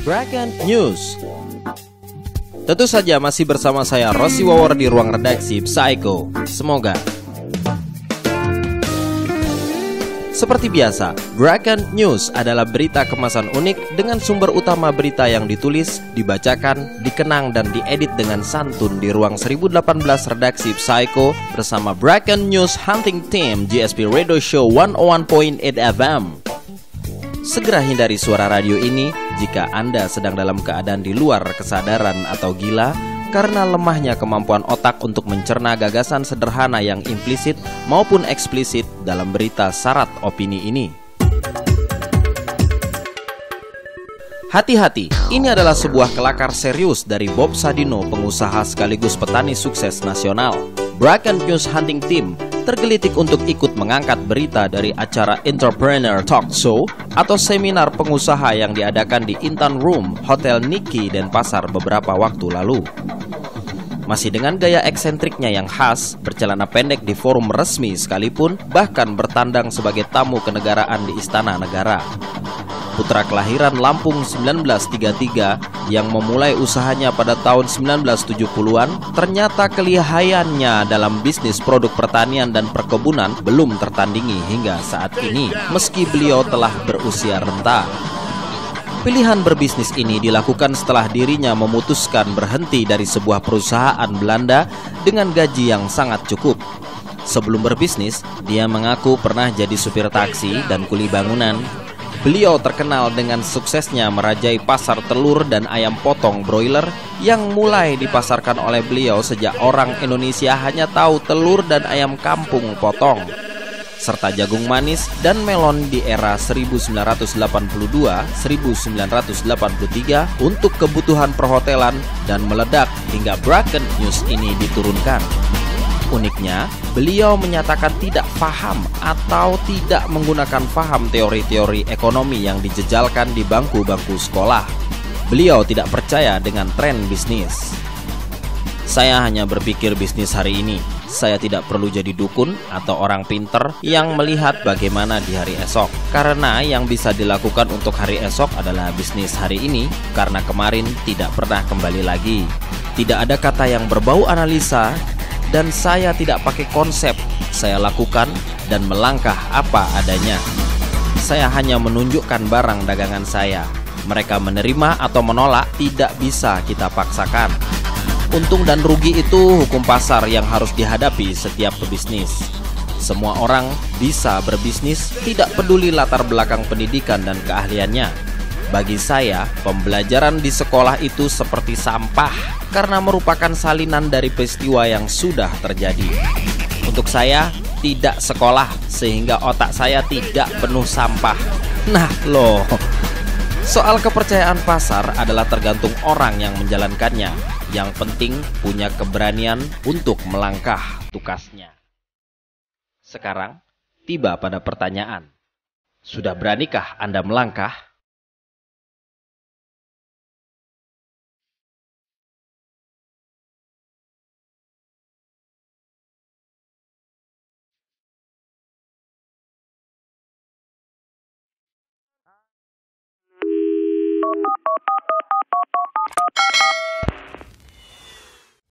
Breaking News. Tentu saja masih bersama saya Rossi Wawor di ruang redaksi Psycho. Semoga. Seperti biasa, Breaking News adalah berita kemasan unik dengan sumber utama berita yang ditulis, dibacakan, dikenang, dan diedit dengan santun di ruang 1018 redaksi Psycho bersama Breaking News Hunting Team GSP Radio Show 101.8 FM. Segera hindari suara radio ini jika Anda sedang dalam keadaan di luar kesadaran atau gila karena lemahnya kemampuan otak untuk mencerna gagasan sederhana yang implisit maupun eksplisit dalam berita syarat opini ini. Hati-hati, ini adalah sebuah kelakar serius dari Bob Sadino, pengusaha sekaligus petani sukses nasional. Breaking News Hunting Team tergelitik untuk ikut mengangkat berita dari acara Entrepreneur Talk Show atau seminar pengusaha yang diadakan di Intan Room Hotel Nikki Denpasar beberapa waktu lalu. Masih dengan gaya eksentriknya yang khas, bercelana pendek di forum resmi sekalipun, bahkan bertandang sebagai tamu kenegaraan di Istana Negara. Putra kelahiran Lampung 1933 yang memulai usahanya pada tahun 1970-an, ternyata kelihayannya dalam bisnis produk pertanian dan perkebunan belum tertandingi hingga saat ini, meski beliau telah berusia renta. Pilihan berbisnis ini dilakukan setelah dirinya memutuskan berhenti dari sebuah perusahaan Belanda dengan gaji yang sangat cukup. Sebelum berbisnis, dia mengaku pernah jadi supir taksi dan kuli bangunan. Beliau terkenal dengan suksesnya merajai pasar telur dan ayam potong broiler yang mulai dipasarkan oleh beliau sejak orang Indonesia hanya tahu telur dan ayam kampung potong, serta jagung manis dan melon di era 1982-1983 untuk kebutuhan perhotelan dan meledak hingga Breaking News ini diturunkan. Uniknya, beliau menyatakan tidak paham atau tidak menggunakan paham teori-teori ekonomi yang dijejalkan di bangku-bangku sekolah. Beliau tidak percaya dengan tren bisnis. Saya hanya berpikir bisnis hari ini. Saya tidak perlu jadi dukun atau orang pinter yang melihat bagaimana di hari esok. Karena yang bisa dilakukan untuk hari esok adalah bisnis hari ini, karena kemarin tidak pernah kembali lagi. Tidak ada kata yang berbau analisa, dan saya tidak pakai konsep. Saya lakukan dan melangkah apa adanya. Saya hanya menunjukkan barang dagangan saya. Mereka menerima atau menolak tidak bisa kita paksakan. Untung dan rugi itu hukum pasar yang harus dihadapi setiap pebisnis. Semua orang bisa berbisnis, tidak peduli latar belakang pendidikan dan keahliannya. Bagi saya, pembelajaran di sekolah itu seperti sampah karena merupakan salinan dari peristiwa yang sudah terjadi. Untuk saya, tidak sekolah sehingga otak saya tidak penuh sampah. Nah loh, soal kepercayaan pasar adalah tergantung orang yang menjalankannya. Yang penting punya keberanian untuk melangkah tukasnya. Sekarang, tiba pada pertanyaan. Sudah beranikah Anda melangkah?